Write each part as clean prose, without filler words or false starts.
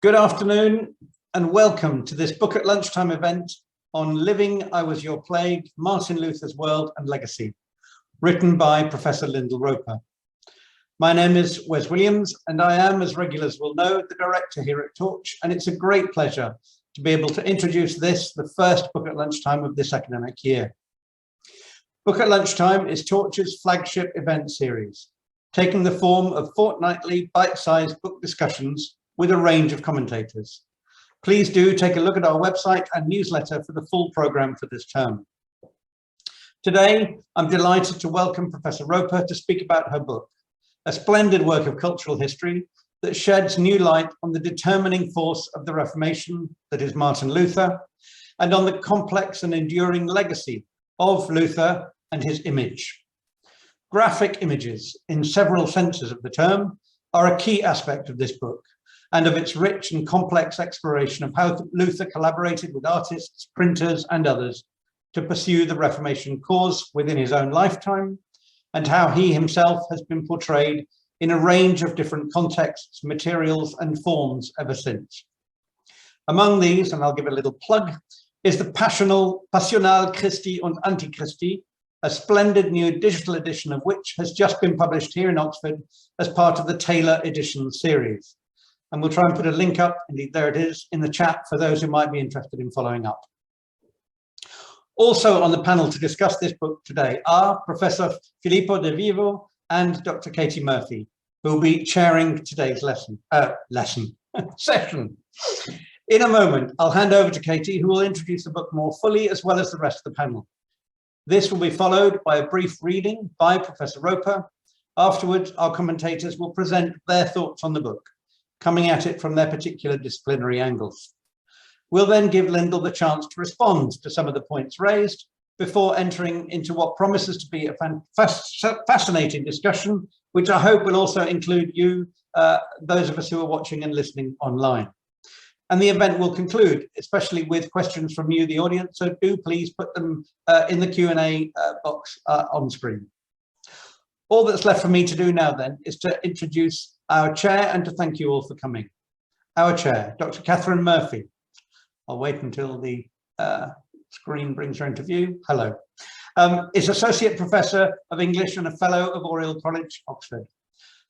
Good afternoon and welcome to this Book at Lunchtime event on Living I Was Your Plague, Martin Luther's World and Legacy, written by Professor Lyndal Roper. My name is Wes Williams and I am, as regulars will know, the director here at Torch, and it's a great pleasure to be able to introduce this, the first Book at Lunchtime of this academic year. Book at Lunchtime is Torch's flagship event series, taking the form of fortnightly bite-sized book discussions with a range of commentators. Please do take a look at our website and newsletter for the full programme for this term. Today, I'm delighted to welcome Professor Roper to speak about her book, a splendid work of cultural history that sheds new light on the determining force of the Reformation, that is Martin Luther, and on the complex and enduring legacy of Luther and his image. Graphic images, in several senses of the term, are a key aspect of this book, and of its rich and complex exploration of how Luther collaborated with artists, printers, and others to pursue the Reformation cause within his own lifetime, and how he himself has been portrayed in a range of different contexts, materials, and forms ever since. Among these, and I'll give a little plug, is the Passional Christi und Antichristi, a splendid new digital edition of which has just been published here in Oxford as part of the Taylor Edition series. And we'll try and put a link up, indeed there it is, in the chat for those who might be interested in following up. Also on the panel to discuss this book today are Professor Filippo De Vivo and Dr. Katie Murphy, who will be chairing today's session. In a moment, I'll hand over to Katie, who will introduce the book more fully, as well as the rest of the panel. This will be followed by a brief reading by Professor Roper. Afterwards, our commentators will present their thoughts on the book, coming at it from their particular disciplinary angles. We'll then give Lyndal the chance to respond to some of the points raised before entering into what promises to be a fascinating discussion, which I hope will also include you, those of us who are watching and listening online. And the event will conclude, especially with questions from you, the audience, so do please put them in the Q&A box on screen. All that's left for me to do now then is to introduce our chair and to thank you all for coming. Our chair, Dr. Catherine Murphy. I'll wait until the screen brings her into view. Hello. Is Associate Professor of English and a Fellow of Oriel College, Oxford.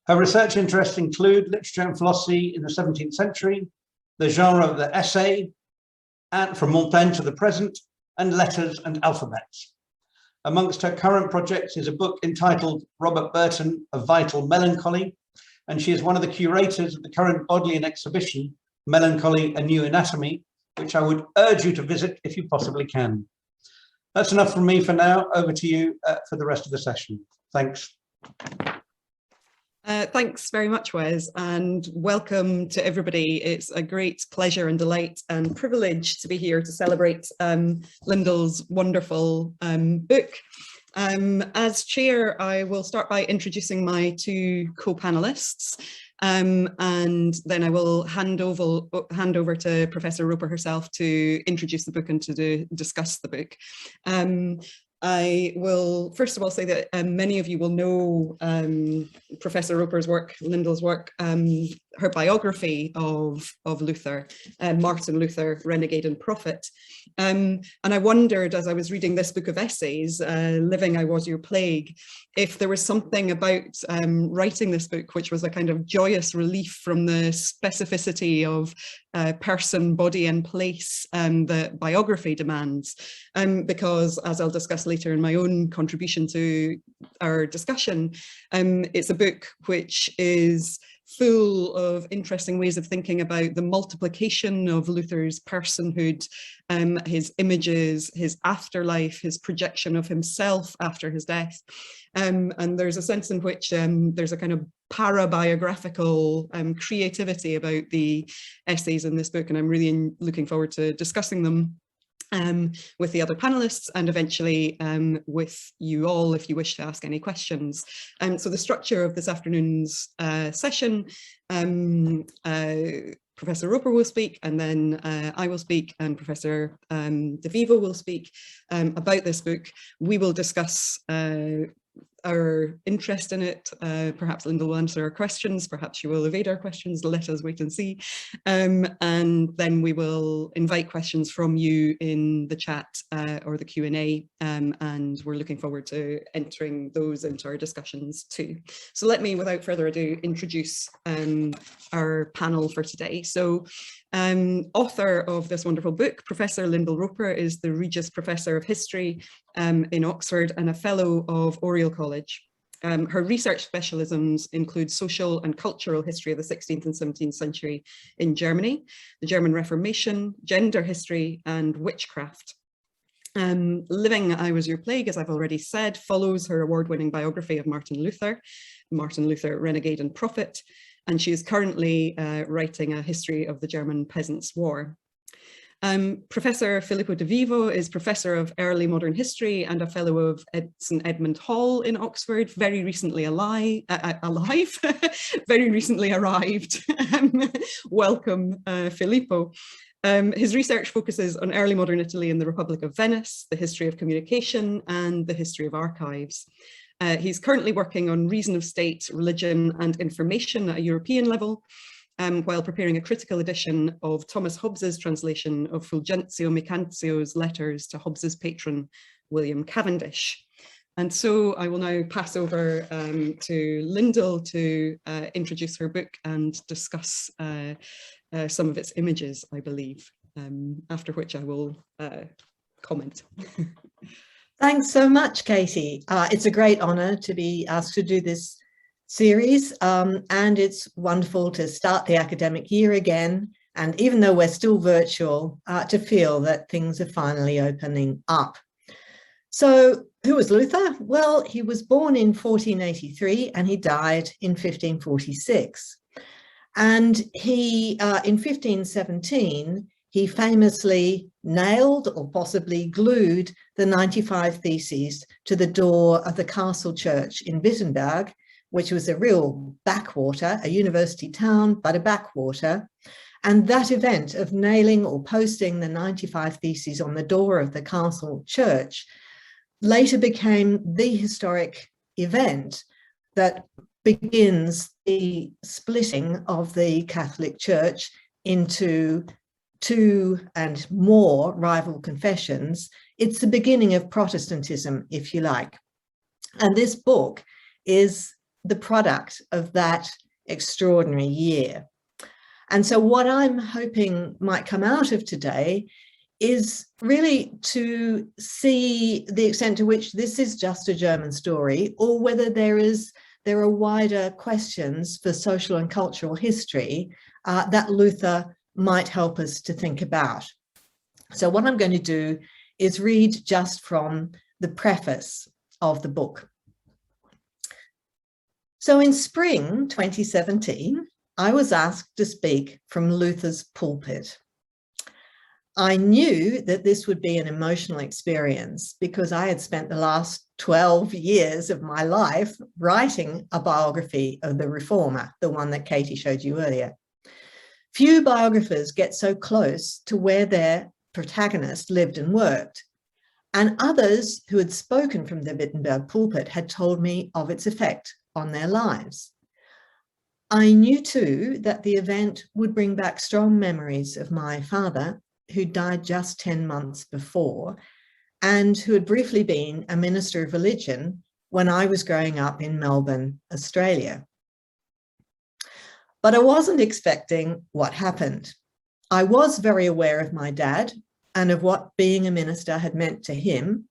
Her research interests include literature and philosophy in the 17th century, the genre of the essay, and from Montaigne to the present, and letters and alphabets. Amongst her current projects is a book entitled Robert Burton, A Vital Melancholy, and she is one of the curators of the current Bodleian exhibition, Melancholy, A New Anatomy, which I would urge you to visit if you possibly can. That's enough from me for now. Over to you for the rest of the session. Thanks. Thanks very much, Wes, and welcome to everybody. It's a great pleasure and delight and privilege to be here to celebrate Lyndal's wonderful book. As chair, I will start by introducing my two co-panelists, and then I will hand over to Professor Roper herself to introduce the book and to discuss the book. I will first of all say that many of you will know Professor Roper's work, Lyndal's work, her biography of Luther, Martin Luther, Renegade and Prophet. And I wondered, as I was reading this book of essays, Living I Was Your Plague, if there was something about writing this book which was a kind of joyous relief from the specificity of person, body and place that biography demands. Because, as I'll discuss later in my own contribution to our discussion, it's a book which is full of interesting ways of thinking about the multiplication of Luther's personhood, his images, his afterlife, his projection of himself after his death. And there's a sense in which there's a kind of para-biographical creativity about the essays in this book, and I'm really looking forward to discussing them with the other panelists and eventually with you all if you wish to ask any questions. So the structure of this afternoon's session, Professor Roper will speak, and then I will speak, and Professor De Vivo will speak about this book. We will discuss our interest in it. Perhaps Lyndal will answer our questions, perhaps she will evade our questions, let us wait and see. And then we will invite questions from you in the chat or the Q&A, and we're looking forward to entering those into our discussions too. So let me, without further ado, introduce our panel for today. So author of this wonderful book, Professor Lyndal Roper, is the Regius Professor of History in Oxford and a Fellow of Oriel College. Her research specialisms include social and cultural history of the 16th and 17th century in Germany, the German Reformation, gender history, and witchcraft. Living I Was Your Plague, as I've already said, follows her award-winning biography of Martin Luther, Renegade and Prophet, and she is currently writing a history of the German Peasants' War. Professor Filippo De Vivo is Professor of Early Modern History and a Fellow of St Edmund Hall in Oxford, very recently very recently arrived. Welcome, Filippo. His research focuses on early modern Italy and the Republic of Venice, the history of communication, and the history of archives. He's currently working on reason of state, religion, and information at a European level, while preparing a critical edition of Thomas Hobbes's translation of Fulgentio Mercantio's letters to Hobbes's patron, William Cavendish. And so I will now pass over to Lyndal to introduce her book and discuss some of its images, I believe, after which I will comment. Thanks so much, Katie. It's a great honor to be asked to do this series, and it's wonderful to start the academic year again, and even though we're still virtual, to feel that things are finally opening up. So who was Luther? Well, he was born in 1483 and he died in 1546. And he, in 1517, he famously nailed or possibly glued the 95 Theses to the door of the castle church in Wittenberg, which was a real backwater, a university town, but a backwater. And that event of nailing or posting the 95 Theses on the door of the castle church later became the historic event that begins the splitting of the Catholic Church into two and more rival confessions. It's the beginning of Protestantism, if you like. And this book is the product of that extraordinary year. And so what I'm hoping might come out of today is really to see the extent to which this is just a German story, or whether there are wider questions for social and cultural history that Luther might help us to think about. So what I'm going to do is read just from the preface of the book. So in spring 2017, I was asked to speak from Luther's pulpit. I knew that this would be an emotional experience because I had spent the last 12 years of my life writing a biography of the reformer, the one that Katie showed you earlier. Few biographers get so close to where their protagonist lived and worked, and others who had spoken from the Wittenberg pulpit had told me of its effect on their lives. I knew too that the event would bring back strong memories of my father, who died just 10 months before, and who had briefly been a minister of religion when I was growing up in Melbourne, Australia. But I wasn't expecting what happened. I was very aware of my dad and of what being a minister had meant to him,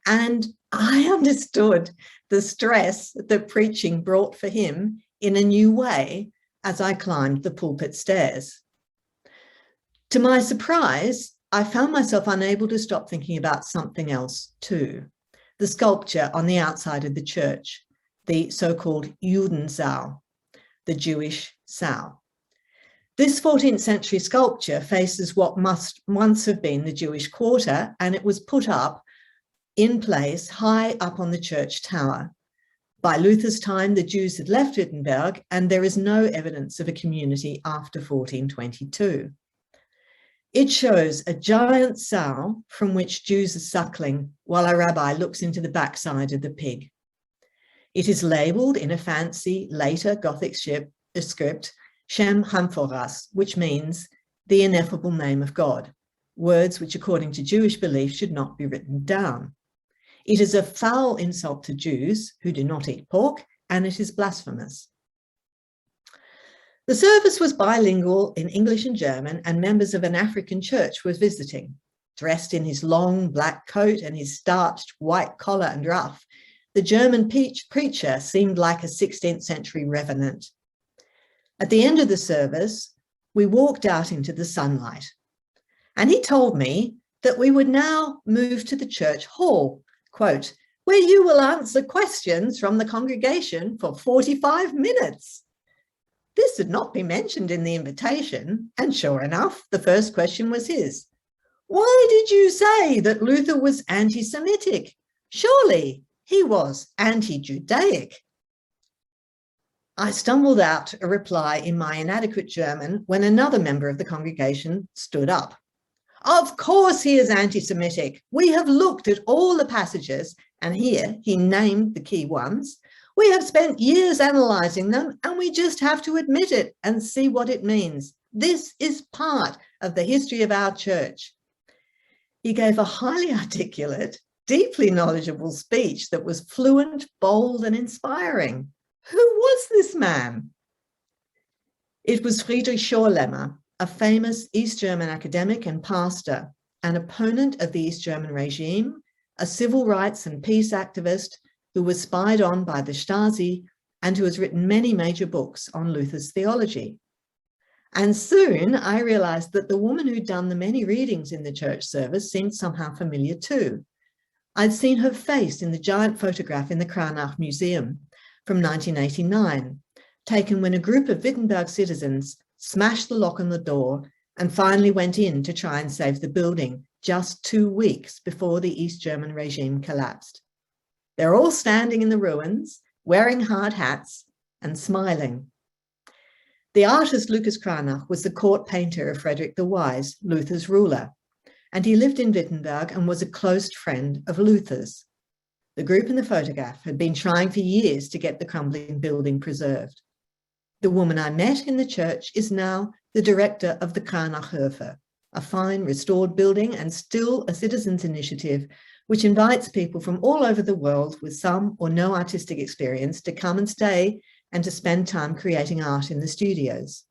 and I understood the stress that preaching brought for him in a new way as I climbed the pulpit stairs. To my surprise, I found myself unable to stop thinking about something else too, the sculpture on the outside of the church, the so-called Judensaal, the Jewish Saal. This 14th century sculpture faces what must once have been the Jewish quarter, and it was put up in place high up on the church tower. By Luther's time, the Jews had left Wittenberg, and there is no evidence of a community after 1422. It shows a giant sow from which Jews are suckling while a rabbi looks into the backside of the pig. It is labelled in a fancy later Gothic script, Shem Hamphoras, which means the ineffable name of God, words which according to Jewish belief should not be written down. It is a foul insult to Jews who do not eat pork, and it is blasphemous. The service was bilingual in English and German, and members of an African church were visiting. Dressed in his long black coat and his starched white collar and ruff, the German preacher seemed like a 16th century revenant. At the end of the service, we walked out into the sunlight, and he told me that we would now move to the church hall, quote, where you will answer questions from the congregation for 45 minutes. This had not been mentioned in the invitation, and sure enough, the first question was his. Why did you say that Luther was anti-Semitic? Surely he was anti-Judaic. I stumbled out a reply in my inadequate German when another member of the congregation stood up. Of course he is anti-Semitic. We have looked at all the passages, and here he named the key ones. We have spent years analysing them, and we just have to admit it and see what it means. This is part of the history of our church. He gave a highly articulate, deeply knowledgeable speech that was fluent, bold, and inspiring. Who was this man? It was Friedrich Schorlemmer, a famous East German academic and pastor, an opponent of the East German regime, a civil rights and peace activist who was spied on by the Stasi and who has written many major books on Luther's theology. And soon I realized that the woman who'd done the many readings in the church service seemed somehow familiar too. I'd seen her face in the giant photograph in the Cranach Museum from 1989, taken when a group of Wittenberg citizens smashed the lock on the door and finally went in to try and save the building just 2 weeks before the East German regime collapsed. They're all standing in the ruins, wearing hard hats and smiling. The artist Lucas Cranach was the court painter of Frederick the Wise, Luther's ruler, and he lived in Wittenberg and was a close friend of Luther's. The group in the photograph had been trying for years to get the crumbling building preserved. The woman I met in the church is now the director of the Cranachhöfe, a fine restored building and still a citizens' initiative which invites people from all over the world with some or no artistic experience to come and stay and to spend time creating art in the studios.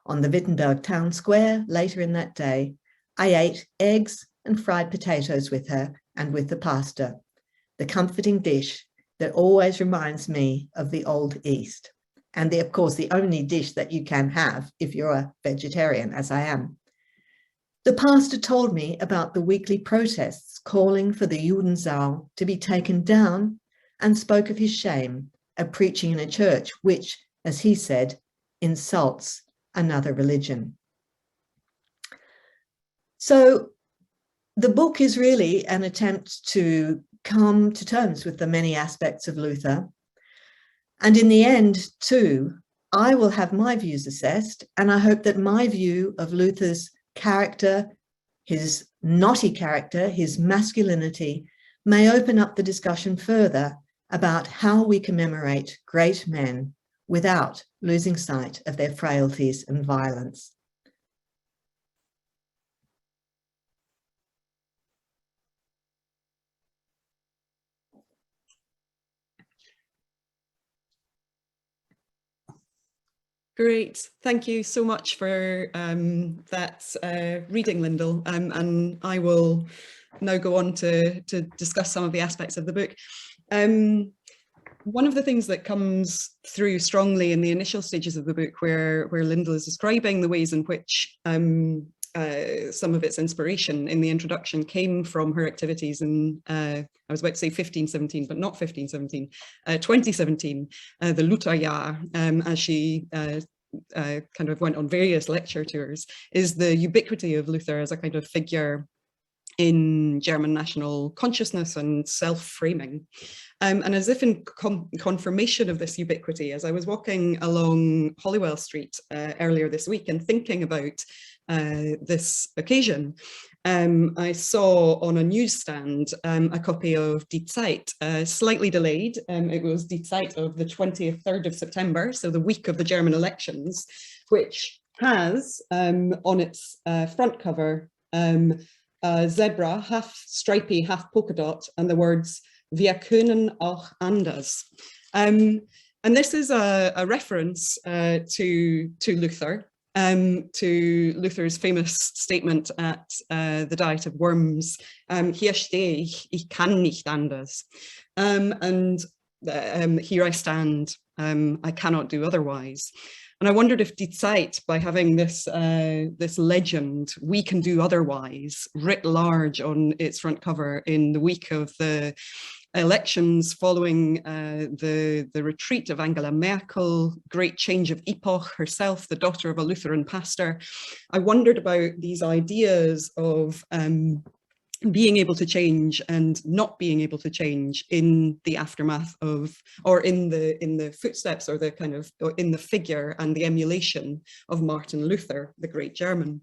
On the Wittenberg town square later in that day, I ate eggs and fried potatoes with her and with the pastor, the comforting dish that always reminds me of the Old East. And of course, the only dish that you can have if you're a vegetarian, as I am. The pastor told me about the weekly protests calling for the Judensaal to be taken down and spoke of his shame at preaching in a church which, as he said, insults another religion. So the book is really an attempt to come to terms with the many aspects of Luther. And in the end, too, I will have my views assessed, and I hope that my view of Luther's character, his knotty character, his masculinity, may open up the discussion further about how we commemorate great men without losing sight of their frailties and violence. Great, thank you so much for that reading, Lyndal, and I will now go on to discuss some of the aspects of the book. One of the things that comes through strongly in the initial stages of the book, where Lyndal is describing the ways in which some of its inspiration in the introduction came from her activities in, I was about to say 1517, but not 1517, 2017, the Lutherjahr, as she kind of went on various lecture tours, is the ubiquity of Luther as a kind of figure in German national consciousness and self-framing. And as if in confirmation of this ubiquity, as I was walking along Holywell Street earlier this week and thinking about this occasion, I saw on a newsstand a copy of Die Zeit, slightly delayed. It was Die Zeit of the 23rd of September, so the week of the German elections, which has on its front cover a zebra, half stripy, half polka dot, and the words "Wir können auch anders." And this is a reference to Luther, to Luther's famous statement at the Diet of Worms, "Hier stehe ich kann nicht anders." And here I stand, I cannot do otherwise. And I wondered if Die Zeit, by having this this legend, "we can do otherwise," writ large on its front cover in the week of the elections following the retreat of Angela Merkel, great change of epoch, herself the daughter of a Lutheran pastor, I wondered about these ideas of being able to change and not being able to change in the aftermath of, or in the footsteps, or the kind of, or in the figure and the emulation of Martin Luther, the great German.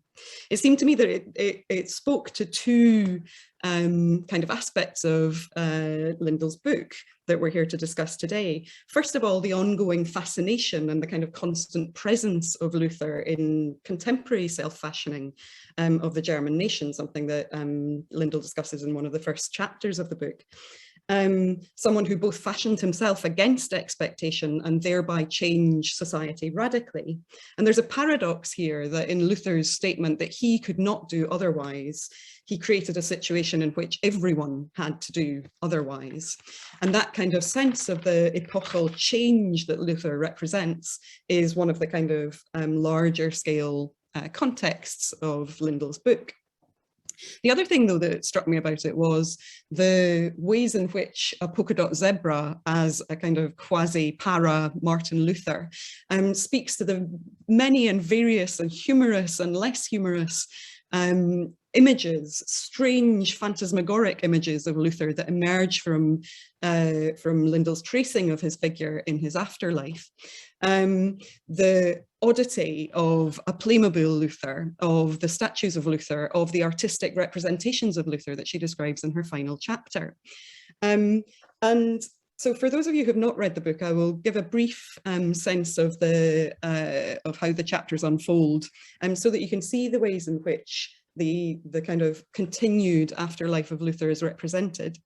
It seemed to me that it spoke to two kind of aspects of Lyndal's book that we're here to discuss today. Lyst of all, the ongoing fascination and the kind of constant presence of Luther in contemporary self-fashioning of the German nation, something that Lyndal discusses in one of the first chapters of the book. Someone who both fashioned himself against expectation and thereby changed society radically. And there's a paradox here that in Luther's statement that he could not do otherwise, he created a situation in which everyone had to do otherwise. And that kind of sense of the epochal change that Luther represents is one of the kind of larger scale contexts of Lyndal's book. The other thing, though, that struck me about it was the ways in which a polka dot zebra as a kind of quasi-para Martin Luther speaks to the many and various and humorous and less humorous images, strange phantasmagoric images of Luther that emerge from Lyndal's tracing of his figure in his afterlife. The oddity of a Playmobil Luther, of the statues of Luther, of the artistic representations of Luther that she describes in her final chapter. And so for those of you who have not read the book, I will give a brief sense of how the chapters unfold, so that you can see the ways in which the kind of continued afterlife of Luther is represented.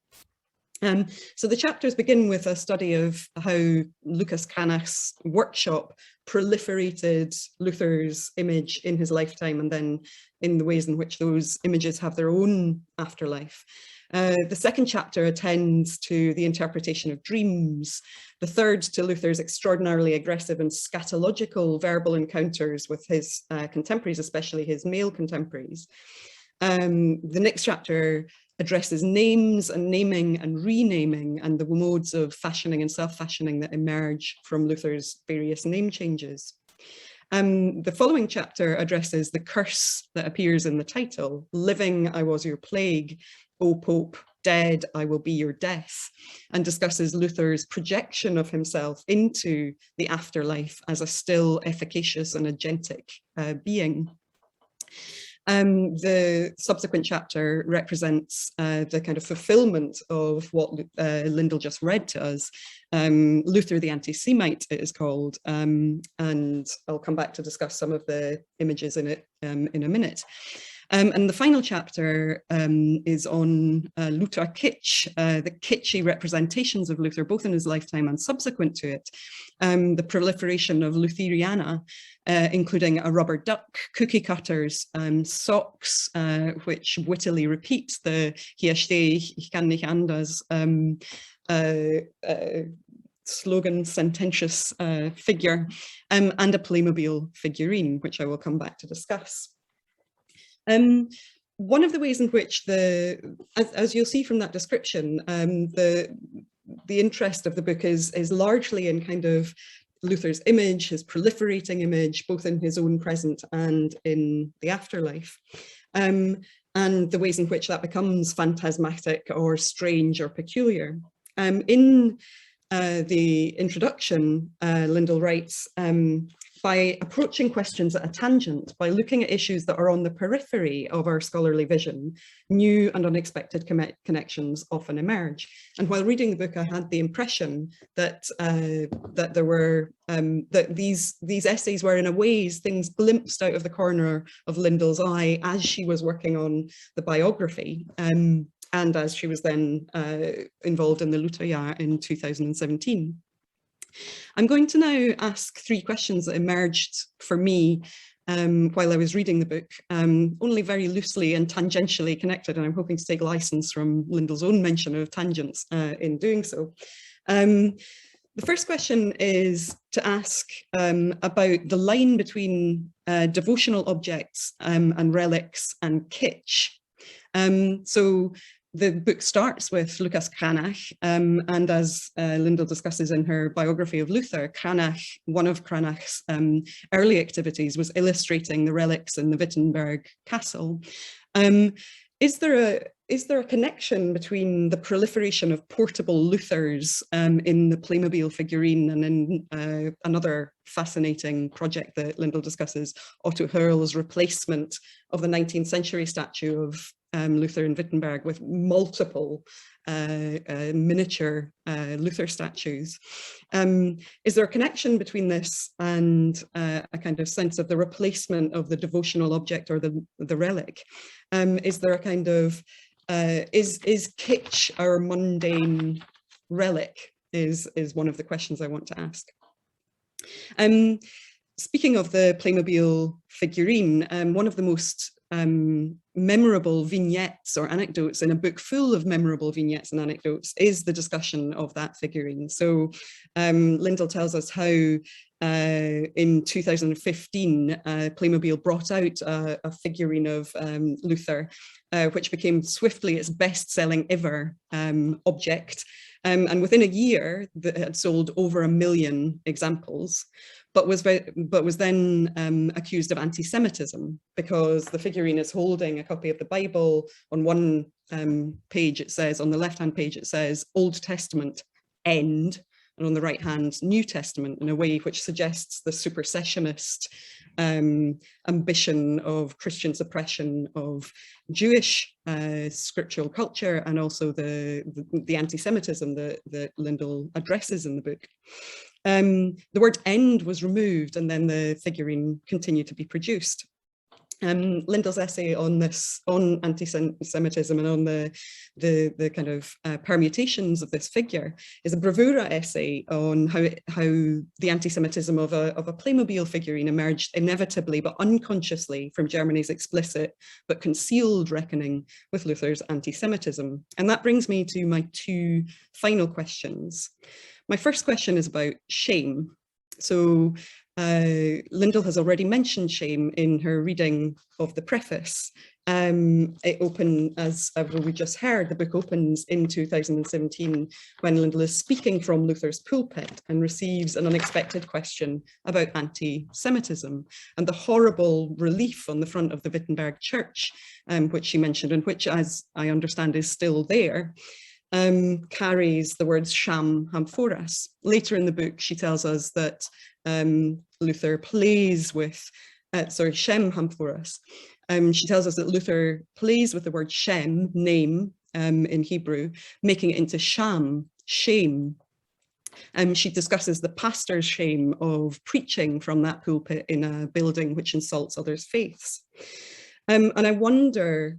So the chapters begin with a study of how Lucas Cranach's workshop proliferated Luther's image in his lifetime, and then in the ways in which those images have their own afterlife. The second chapter attends to the interpretation of dreams. The third to Luther's extraordinarily aggressive and scatological verbal encounters with his contemporaries, especially his male contemporaries. The next chapter addresses names and naming and renaming and the modes of fashioning and self-fashioning that emerge from Luther's various name changes. The following chapter addresses the curse that appears in the title, "Living I was your plague, O Pope, dead I will be your death," and discusses Luther's projection of himself into the afterlife as a still efficacious and agentic being. The subsequent chapter represents the kind of fulfillment of what Lyndal just read to us. Luther the Anti-Semite, it is called, and I'll come back to discuss some of the images in it in a minute. And the final chapter is on Luther kitsch, the kitschy representations of Luther, both in his lifetime and subsequent to it, the proliferation of Lutheriana, including a rubber duck, cookie cutters, socks, which wittily repeats the "Hier stehe ich kann nicht anders" slogan, sententious figure, and a Playmobil figurine, which I will come back to discuss. One of the ways in which as you'll see from that description, the interest of the book is largely in kind of Luther's image, his proliferating image, both in his own present and in the afterlife, and the ways in which that becomes phantasmatic or strange or peculiar. In the introduction, Lyndal writes, by approaching questions at a tangent, by looking at issues that are on the periphery of our scholarly vision, new and unexpected connections often emerge. And while reading the book, I had the impression that there were that these essays were in a ways things glimpsed out of the corner of Lyndal's eye as she was working on the biography. And as she was then involved in the Lutherjahr in 2017. I'm going to now ask 3 questions that emerged for me while I was reading the book, only very loosely and tangentially connected, and I'm hoping to take license from Lyndal's own mention of tangents in doing so. The first question is to ask about the line between devotional objects and relics and kitsch. So the book starts with Lucas Cranach, and as Lyndal discusses in her biography of Luther, Cranach, one of Cranach's early activities was illustrating the relics in the Wittenberg castle. Is there a connection between the proliferation of portable Luthers in the Playmobil figurine and in another fascinating project that Lyndal discusses, Otto Hörl's replacement of the 19th century statue of Luther in Wittenberg with multiple miniature Luther statues? Is there a connection between this and a kind of sense of the replacement of the devotional object or the relic? Is there a kind of, is kitsch our mundane relic is one of the questions I want to ask. Speaking of the Playmobil figurine, one of the most memorable vignettes or anecdotes in a book full of memorable vignettes and anecdotes is the discussion of that figurine. So Lyndal tells us how in 2015, Playmobil brought out a figurine of Luther, which became swiftly its best-selling ever object. And within a year, it had sold over 1 million examples, but was then accused of anti-Semitism because the figurine is holding a copy of the Bible. On one page it says, on the left-hand page it says Old Testament, end, and on the right hand, New Testament, in a way which suggests the supersessionist ambition of Christian suppression of Jewish scriptural culture, and also the anti-Semitism that Lyndal addresses in the book. The word end was removed, and then the figurine continued to be produced. Lyndal's essay on this, on anti-Semitism and on the kind of permutations of this figure, is a bravura essay on how the anti-Semitism of a Playmobil figurine emerged inevitably but unconsciously from Germany's explicit but concealed reckoning with Luther's anti-Semitism. And that brings me to my 2 final questions. My first question is about shame. So Lyndal has already mentioned shame in her reading of the preface. It opened, as we just heard, the book opens in 2017 when Lyndal is speaking from Luther's pulpit and receives an unexpected question about anti-Semitism and the horrible relief on the front of the Wittenberg church, which she mentioned, and which, as I understand, is still there. Carries the words Sham Hamforas. Later in the book, she tells us that Luther plays with, Shem Hamforas. She tells us that Luther plays with the word Shem, name, in Hebrew, making it into Sham, shame. She discusses the pastor's shame of preaching from that pulpit in a building which insults others' faiths. And I wonder,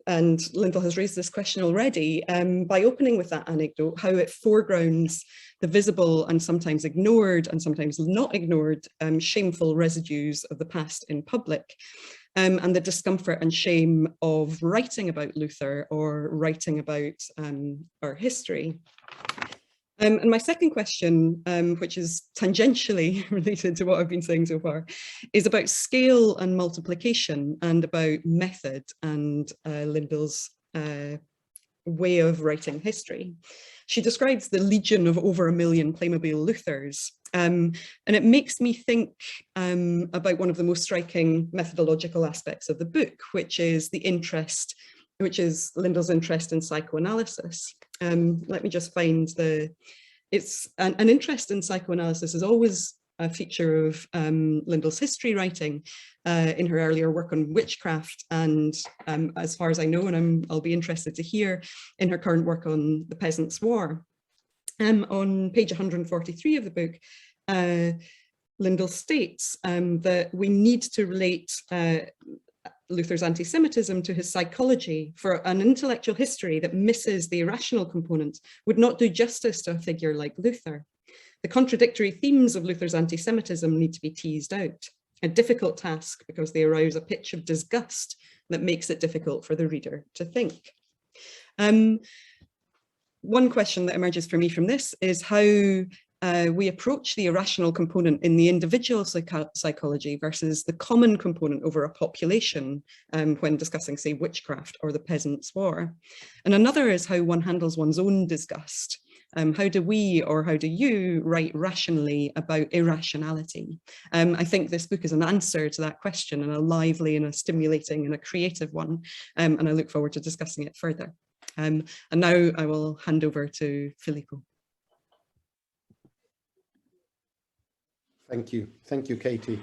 and Lyndal has raised this question already, by opening with that anecdote, how it foregrounds the visible and sometimes ignored and sometimes not ignored shameful residues of the past in public, and the discomfort and shame of writing about Luther or writing about our history. And my second question, which is tangentially related to what I've been saying so far, is about scale and multiplication and about method and Lyndal's way of writing history. She describes the legion of over 1 million Playmobil Luthers, and it makes me think about one of the most striking methodological aspects of the book, which is Lyndal's interest in psychoanalysis. Let me just find it's an interest in psychoanalysis is always a feature of Lyndal's history writing in her earlier work on witchcraft, and as far as I know, and I'll be interested to hear, in her current work on the Peasants' War. On page 143 of the book, Lyndal states that we need to relate Luther's anti-Semitism to his psychology, for an intellectual history that misses the irrational component would not do justice to a figure like Luther. The contradictory themes of Luther's anti-Semitism need to be teased out, a difficult task because they arouse a pitch of disgust that makes it difficult for the reader to think. One question that emerges for me from this is how we approach the irrational component in the individual psychology versus the common component over a population when discussing, say, witchcraft or the Peasants' War. And another is how one handles one's own disgust. How do we, or how do you, write rationally about irrationality? I think this book is an answer to that question, and a lively and a stimulating and a creative one, and I look forward to discussing it further. And now I will hand over to Filippo. Thank you, Katie.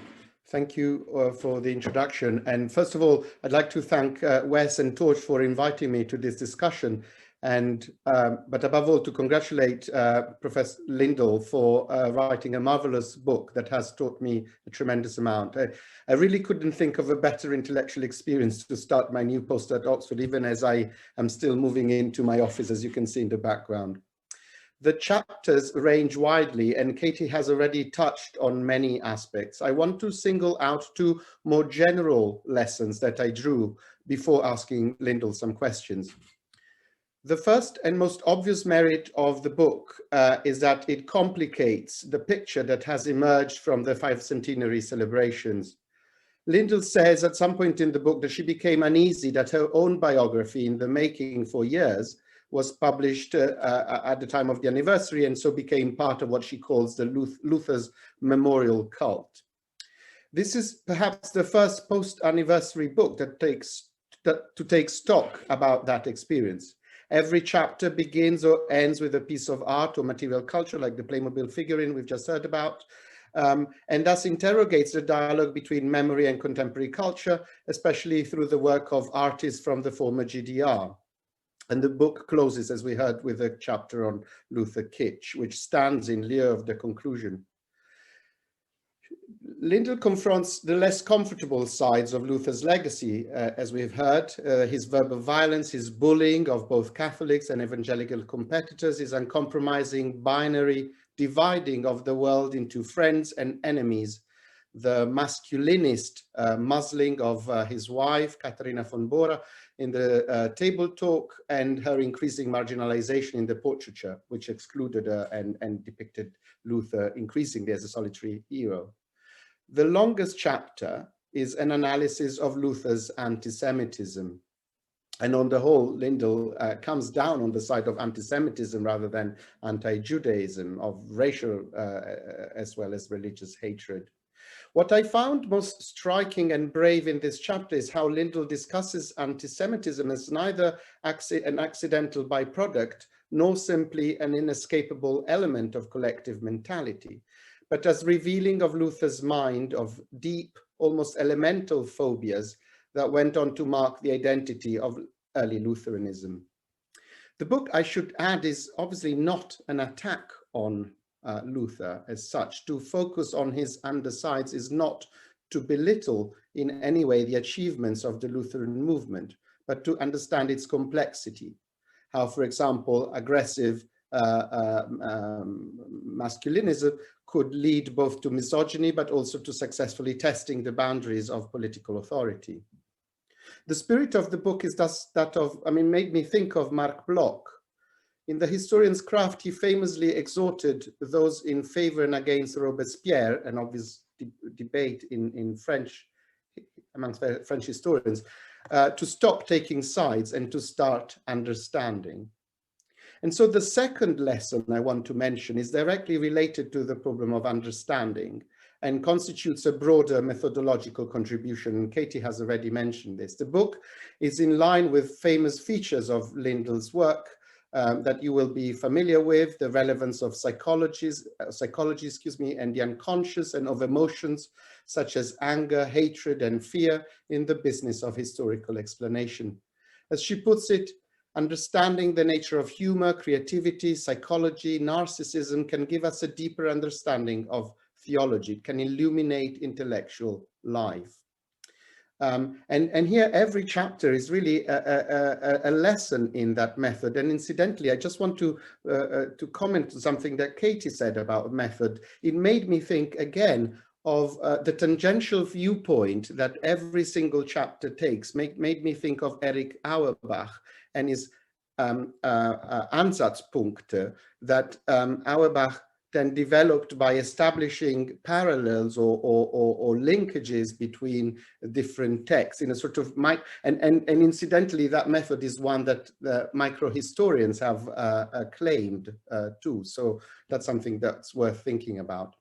Thank you for the introduction. And first of all, I'd like to thank Wes and Torch for inviting me to this discussion. And but above all, to congratulate Professor Lyndal for writing a marvelous book that has taught me a tremendous amount. I really couldn't think of a better intellectual experience to start my new post at Oxford, even as I am still moving into my office, as you can see in the background. The chapters range widely, and Katie has already touched on many aspects. I want to single out two more general lessons that I drew before asking Lyndal some questions. The first and most obvious merit of the book is that it complicates the picture that has emerged from the 5th centenary celebrations. Lyndal says at some point in the book that she became uneasy that her own biography, in the making for years, was published at the time of the anniversary, and so became part of what she calls the Luther's memorial cult. This is perhaps the first post-anniversary book that takes stock about that experience. Every chapter begins or ends with a piece of art or material culture, like the Playmobil figurine we've just heard about, and thus interrogates the dialogue between memory and contemporary culture, especially through the work of artists from the former GDR. And the book closes, as we heard, with a chapter on Luther kitsch, which stands in lieu of the conclusion. Lyndal confronts the less comfortable sides of Luther's legacy, as we've heard, his verbal violence, his bullying of both Catholics and evangelical competitors, his uncompromising binary dividing of the world into friends and enemies, the masculinist muzzling of his wife, Katharina von Bora, in the table talk, and her increasing marginalization in the portraiture, which excluded and depicted Luther increasingly as a solitary hero. The longest chapter is an analysis of Luther's anti-Semitism. And on the whole, Lyndal comes down on the side of anti-Semitism rather than anti-Judaism, of racial as well as religious hatred. What I found most striking and brave in this chapter is how Lyndal discusses anti-Semitism as neither an accidental byproduct, nor simply an inescapable element of collective mentality, but as revealing of Luther's mind of deep, almost elemental phobias that went on to mark the identity of early Lutheranism. The book, I should add, is obviously not an attack on Luther as such. To focus on his undersides is not to belittle in any way the achievements of the Lutheran movement, but to understand its complexity. How, for example, aggressive masculinism could lead both to misogyny, but also to successfully testing the boundaries of political authority. The spirit of the book is thus that of, made me think of Marc Bloch. In The Historian's Craft, he famously exhorted those in favor and against Robespierre, an obvious debate in French, amongst French historians, to stop taking sides and to start understanding. And so the second lesson I want to mention is directly related to the problem of understanding and constitutes a broader methodological contribution. Katie has already mentioned this. The book is in line with famous features of Lyndal's work, that you will be familiar with, the relevance of psychology, and the unconscious, and of emotions such as anger, hatred, and fear in the business of historical explanation. As she puts it, understanding the nature of humor, creativity, psychology, narcissism can give us a deeper understanding of theology. It can illuminate intellectual life. And here every chapter is really a lesson in that method. And incidentally, I just want to comment on something that Katie said about method. It made me think again of the tangential viewpoint that every single chapter takes. Made me think of Erich Auerbach and his Ansatzpunkte that Auerbach then developed by establishing parallels or linkages between different texts in a sort of and incidentally, that method is one that the microhistorians have claimed too. So that's something that's worth thinking about.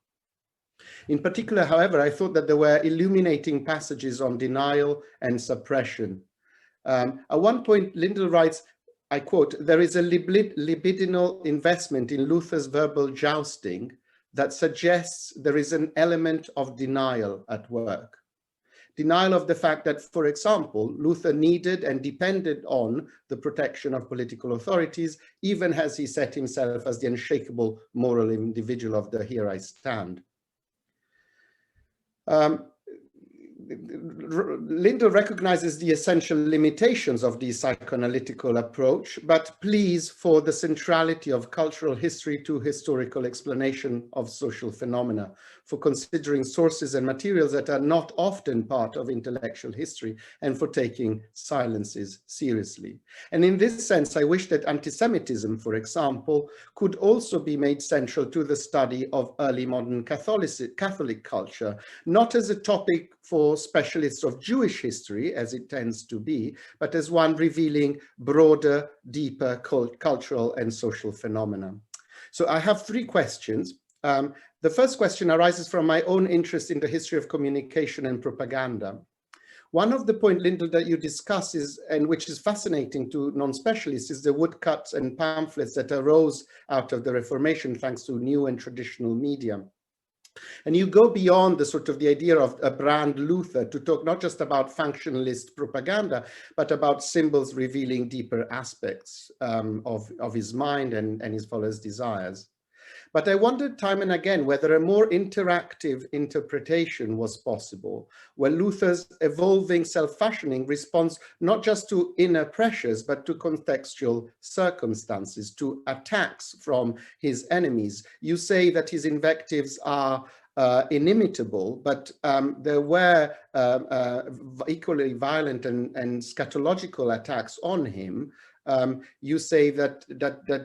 In particular, however, I thought that there were illuminating passages on denial and suppression. At one point, Lyndal writes, I quote, "There is a libidinal investment in Luther's verbal jousting that suggests there is an element of denial at work. Denial of the fact that, for example, Luther needed and depended on the protection of political authorities, even as he set himself as the unshakable moral individual of the here I stand." Lyndal recognizes the essential limitations of the psychoanalytical approach, but pleads for the centrality of cultural history to historical explanation of social phenomena, for considering sources and materials that are not often part of intellectual history, and for taking silences seriously. And in this sense, I wish that anti-Semitism, for example, could also be made central to the study of early modern Catholic culture, not as a topic for specialists of Jewish history, as it tends to be, but as one revealing broader, deeper cultural and social phenomena. So I have three questions. The first question arises from my own interest in the history of communication and propaganda. One of the points, Lyndal, that you discuss is, and which is fascinating to non-specialists, is the woodcuts and pamphlets that arose out of the Reformation thanks to new and traditional media. And you go beyond the sort of the idea of a brand Luther to talk not just about functionalist propaganda, but about symbols revealing deeper aspects of his mind and his followers' desires. But I wondered time and again whether a more interactive interpretation was possible, where Luther's evolving self-fashioning responds not just to inner pressures, but to contextual circumstances, to attacks from his enemies. You say that his invectives are inimitable, but there were equally violent and scatological attacks on him. You say that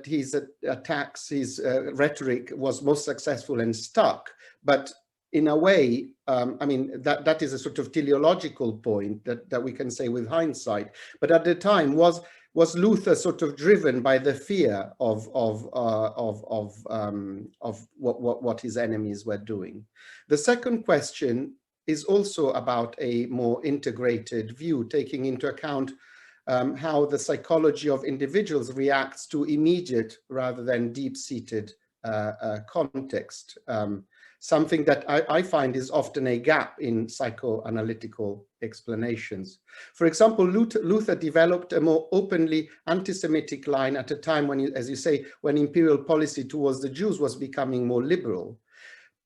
his attacks, his rhetoric was most successful and stuck, but in a way, I mean, that is a sort of teleological point that we can say with hindsight. But at the time, was Luther sort of driven by the fear of what his enemies were doing? The second question is also about a more integrated view, taking into account how the psychology of individuals reacts to immediate rather than deep-seated context. Something that I find is often a gap in psychoanalytical explanations. For example, Luther developed a more openly anti-Semitic line at a time when, as you say, when imperial policy towards the Jews was becoming more liberal.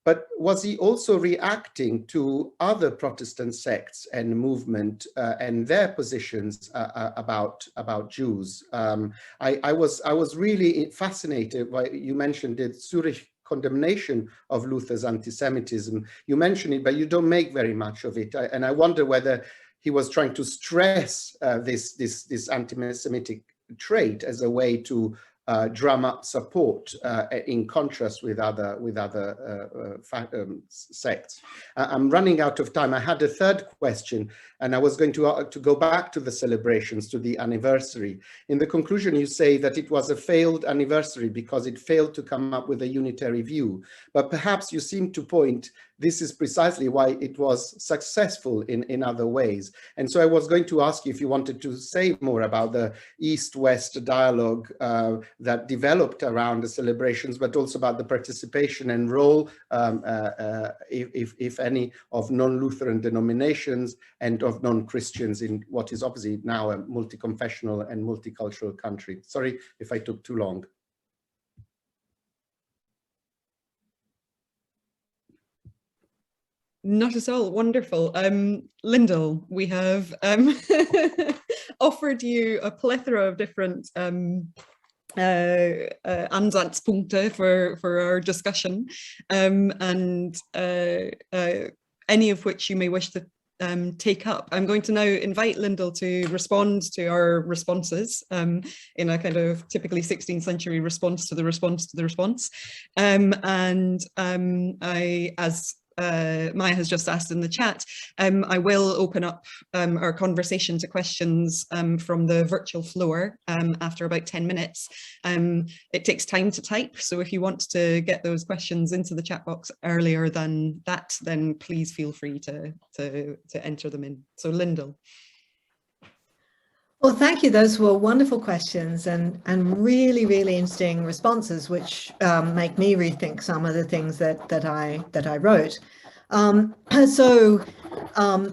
But was he also reacting to other Protestant sects and movement and their positions about Jews? I was really fascinated by, you mentioned the Zurich condemnation of Luther's anti-Semitism. You mention it, but you don't make very much of it. And I wonder whether he was trying to stress this anti-Semitic trait as a way to drum up support in contrast with other sects. I'm running out of time. I had a third question, and I was going to go back to the celebrations, to the anniversary. In the conclusion, you say that it was a failed anniversary because it failed to come up with a unitary view. But perhaps you seem to point this is precisely why it was successful in other ways. And so I was going to ask you if you wanted to say more about the East-West dialogue that developed around the celebrations, but also about the participation and role, if any, of non-Lutheran denominations and of non-Christians in what is obviously now a multi-confessional and multicultural country. Sorry if I took too long. Not at all. Wonderful. Lyndal, we have offered you a plethora of different Ansatzpunkte for our discussion, and any of which you may wish to take up. I'm going to now invite Lyndal to respond to our responses in a kind of typically 16th century response to the response to the response. As Maya has just asked in the chat, I will open up our conversation to questions from the virtual floor after about 10 minutes. It takes time to type, so if you want to get those questions into the chat box earlier than that, then please feel free to enter them in. So Lyndal. Well, thank you. Those were wonderful questions and really, really interesting responses, which make me rethink some of the things that I wrote.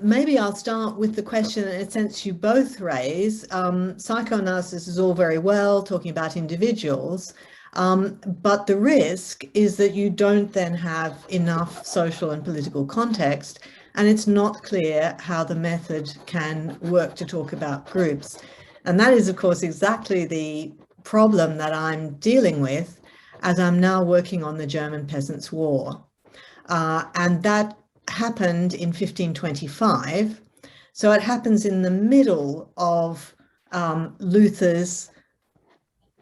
Maybe I'll start with the question, in a sense, you both raise. Psychoanalysis is all very well, talking about individuals, but the risk is that you don't then have enough social and political context, and it's not clear how the method can work to talk about groups. And that is, of course, exactly the problem that I'm dealing with as I'm now working on the German Peasants' War. And that happened in 1525. So it happens in the middle of Luther's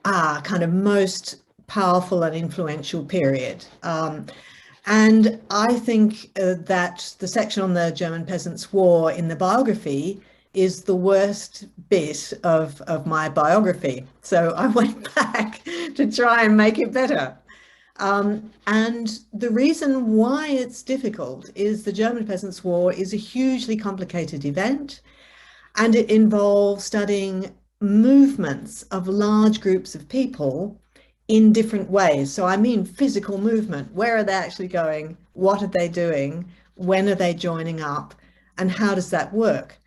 kind of most powerful and influential period. And I think that the section on the German Peasants' War in the biography is the worst bit of my biography. So I went back to try and make it better. And the reason why it's difficult is the German Peasants' War is a hugely complicated event, and it involves studying movements of large groups of people in different ways. So I mean physical movement. Where are they actually going? What are they doing? When are they joining up? And how does that work?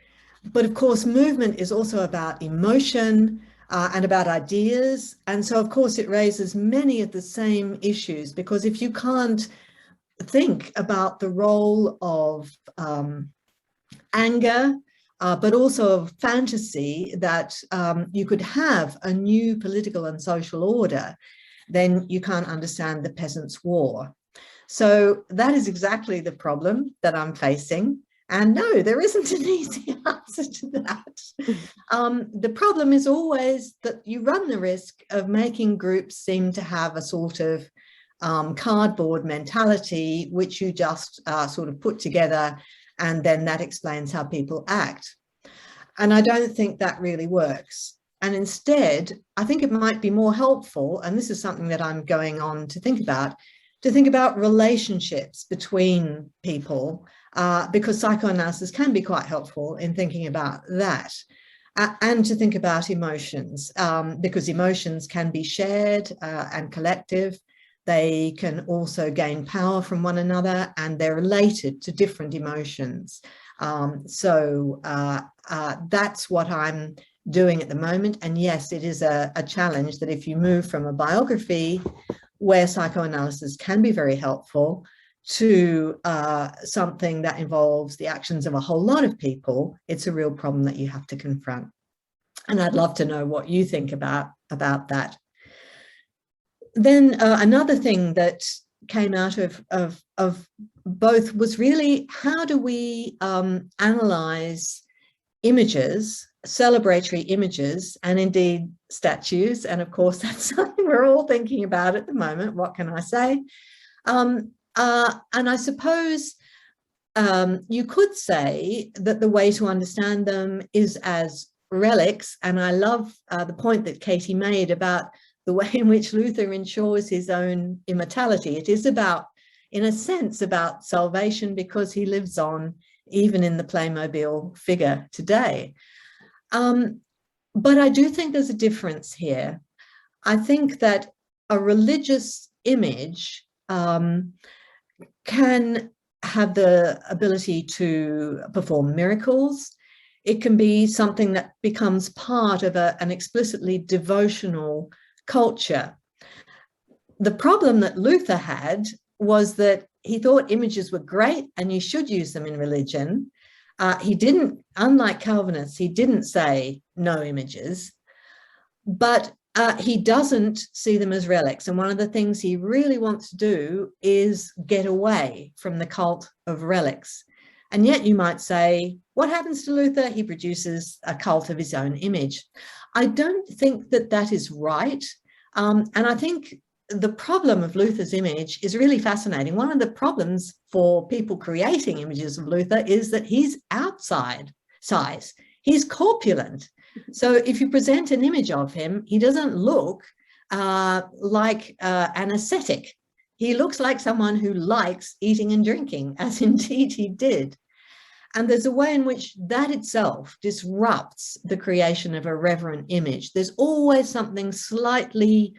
But of course, movement is also about emotion and about ideas. And so, of course, it raises many of the same issues, because if you can't think about the role of anger, but also of fantasy, that you could have a new political and social order, then you can't understand the Peasants' War. So that is exactly the problem that I'm facing. And no, there isn't an easy answer to that. The problem is always that you run the risk of making groups seem to have a sort of cardboard mentality, which you just sort of put together, and then that explains how people act. And I don't think that really works. And instead, I think it might be more helpful, and this is something that I'm going on to think about relationships between people, because psychoanalysis can be quite helpful in thinking about that, and to think about emotions, because emotions can be shared and collective. They can also gain power from one another, and they're related to different emotions. So that's what I'm doing at the moment. And yes, it is a challenge that if you move from a biography where psychoanalysis can be very helpful to something that involves the actions of a whole lot of people, it's a real problem that you have to confront. And I'd love to know what you think about that. Then another thing that came out of both was really, how do we analyze images, celebratory images, and indeed statues? And of course, that's something we're all thinking about at the moment. What can I say? And I suppose you could say that the way to understand them is as relics. And I love the point that Katie made about the way in which Luther ensures his own immortality. It is about in a sense, about salvation because he lives on even in the Playmobil figure today. But I do think there's a difference here. I think that a religious image can have the ability to perform miracles. It can be something that becomes part of an explicitly devotional culture. The problem that Luther had was that he thought images were great and you should use them in religion. He didn't, unlike Calvinists, he didn't say no images, but he doesn't see them as relics. And one of the things he really wants to do is get away from the cult of relics. And yet you might say, what happens to Luther? He produces a cult of his own image. I don't think that that is right. And I think the problem of Luther's image is really fascinating. One of the problems for people creating images of Luther is that he's outside size. He's corpulent. So if you present an image of him, he doesn't look like an ascetic. He looks like someone who likes eating and drinking, as indeed he did. And there's a way in which that itself disrupts the creation of a reverent image. There's always something slightly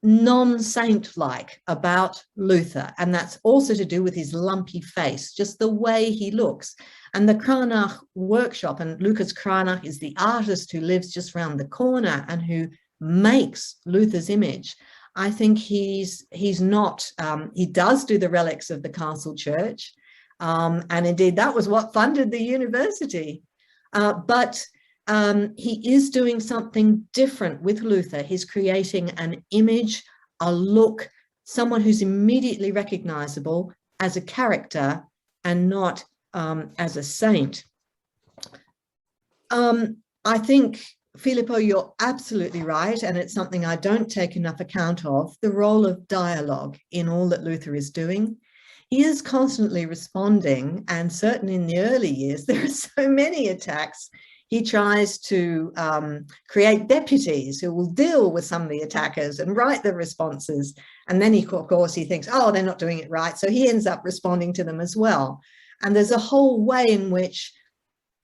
non-saint-like about Luther, and that's also to do with his lumpy face, just the way he looks. And the Cranach workshop, and Lucas Cranach is the artist who lives just around the corner and who makes Luther's image. I think he's not, he does do the relics of the castle church, and indeed that was what funded the university, but he is doing something different with Luther. He's creating an image, a look, someone who's immediately recognizable as a character and not as a saint. I think, Filippo, you're absolutely right, and it's something I don't take enough account of, the role of dialogue in all that Luther is doing. He is constantly responding, and certainly in the early years, there are so many attacks. He tries to create deputies who will deal with some of the attackers and write the responses. And then, of course, he thinks, oh, they're not doing it right. So he ends up responding to them as well. And there's a whole way in which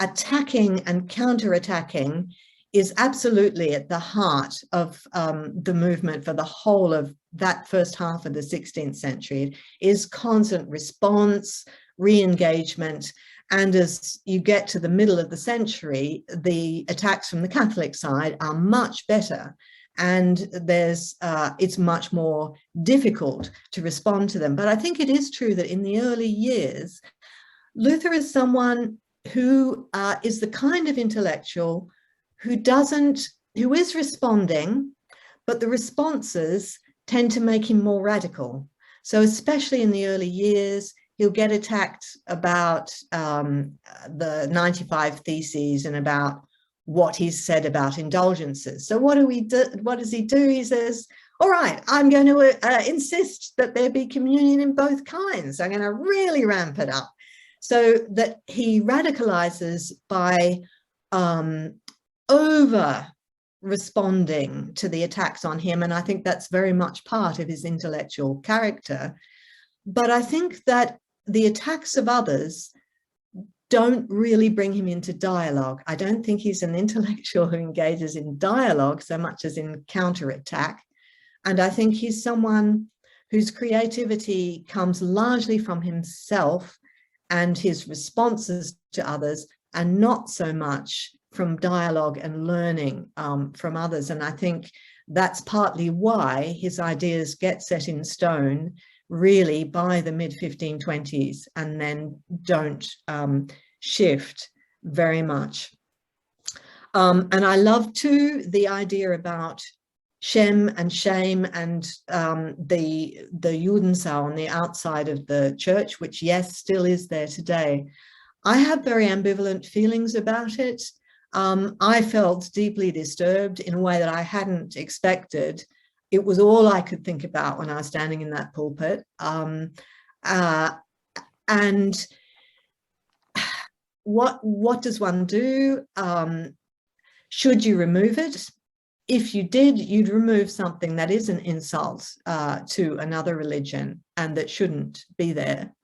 attacking and counterattacking is absolutely at the heart of the movement for the whole of that first half of the 16th century. It is constant response, re-engagement. And as you get to the middle of the century, the attacks from the Catholic side are much better. And it's much more difficult to respond to them. But I think it is true that in the early years, Luther is someone who is the kind of intellectual who is responding, but the responses tend to make him more radical. So especially in the early years, he'll get attacked about the 95 Theses and about what he's said about indulgences. So what does he do? He says, all right, I'm going to insist that there be communion in both kinds. I'm going to really ramp it up. So that he radicalizes by over responding to the attacks on him. And I think that's very much part of his intellectual character. But I think that the attacks of others don't really bring him into dialogue. I don't think he's an intellectual who engages in dialogue so much as in counterattack. And I think he's someone whose creativity comes largely from himself and his responses to others, and not so much from dialogue and learning from others. And I think that's partly why his ideas get set in stone really by the mid-1520s and then don't shift very much. And I love too the idea about Shem and shame and the Judenschau on the outside of the church, which yes, still is there today. I have very ambivalent feelings about it. I felt deeply disturbed in a way that I hadn't expected. It was all I could think about when I was standing in that pulpit. And what does one do? Should you remove it? if you did, you'd remove something that is an insult to another religion and that shouldn't be there,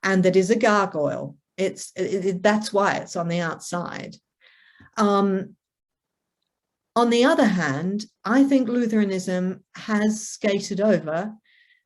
and that is a gargoyle. That's why it's on the outside. On the other hand, I think Lutheranism has skated over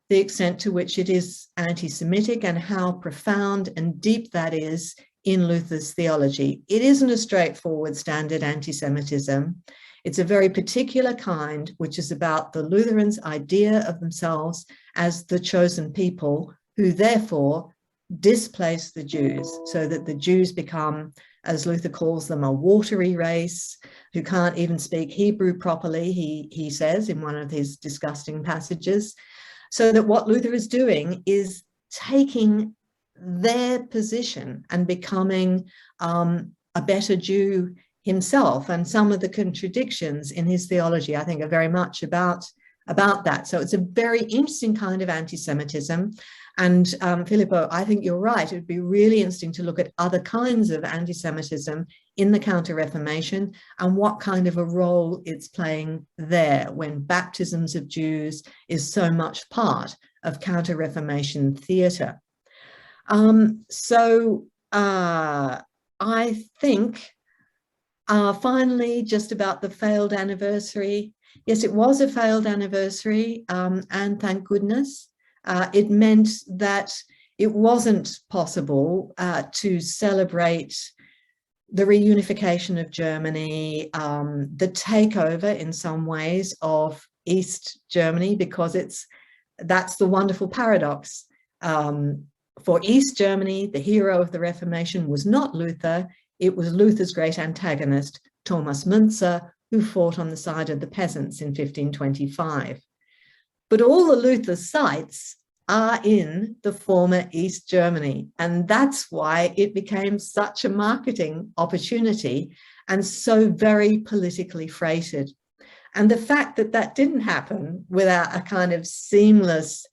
the extent to which it is anti-Semitic and how profound and deep that is in Luther's theology. It isn't a straightforward standard anti-Semitism. It's a very particular kind, which is about the Lutherans' idea of themselves as the chosen people, who therefore displace the Jews, so that the Jews become, as Luther calls them, a watery race who can't even speak Hebrew properly, he says in one of his disgusting passages. So that what Luther is doing is taking their position and becoming a better Jew himself. And some of the contradictions in his theology, I think, are very much about that. So it's a very interesting kind of anti-Semitism. And Filippo, I think you're right. It would be really interesting to look at other kinds of anti-Semitism in the Counter-Reformation and what kind of a role it's playing there when baptisms of Jews is so much part of Counter-Reformation theatre. I think finally, just about the failed anniversary. Yes, it was a failed anniversary, and thank goodness. It meant that it wasn't possible to celebrate the reunification of Germany, the takeover in some ways of East Germany, because that's the wonderful paradox. For East Germany, the hero of the Reformation was not Luther, it was Luther's great antagonist, Thomas Müntzer, who fought on the side of the peasants in 1525. But all the Luther sites are in the former East Germany, and that's why it became such a marketing opportunity and so very politically freighted. And the fact that that didn't happen without a kind of seamless,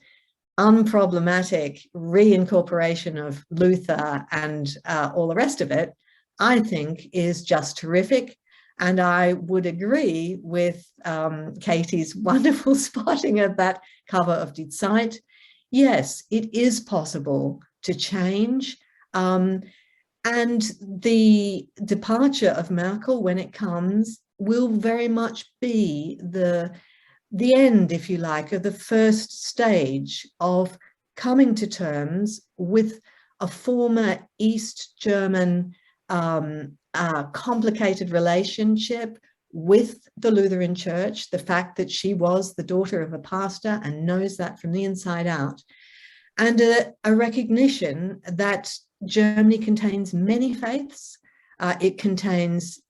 unproblematic reincorporation of Luther and all the rest of it, I think is just terrific. And I would agree with Katie's wonderful spotting of that cover of Die Zeit. Yes, it is possible to change. And the departure of Merkel, when it comes, will very much be the end, if you like, of the first stage of coming to terms with a former East German complicated relationship with the Lutheran Church, the fact that she was the daughter of a pastor and knows that from the inside out, and a recognition that Germany contains many faiths. It contains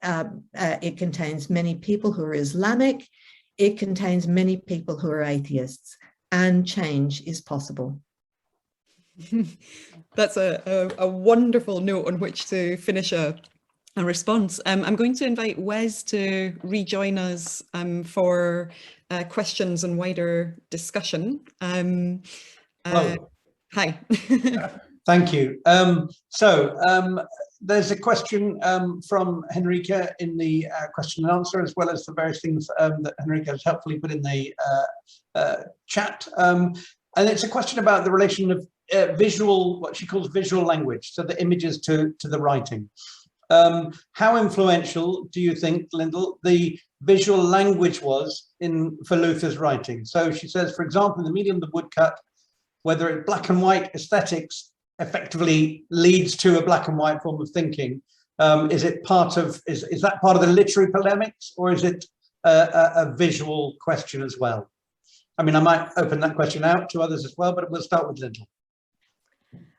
many people who are Islamic. It contains many people who are atheists, and change is possible. That's a wonderful note on which to finish a response. I'm going to invite Wes to rejoin us for questions and wider discussion. Hello. Hi. Thank you. There's a question from Henrika in the question and answer, as well as the various things that Henrika has helpfully put in the chat. And it's a question about the relation of visual, what she calls visual language, so the images to the writing. How influential do you think, Lyndal, the visual language was for Luther's writing? So she says, for example, in the medium of the woodcut, whether it's black and white aesthetics effectively leads to a black and white form of thinking. Is that part of the literary polemics, or is it a visual question as well? I mean, I might open that question out to others as well, but we'll start with Lyndal.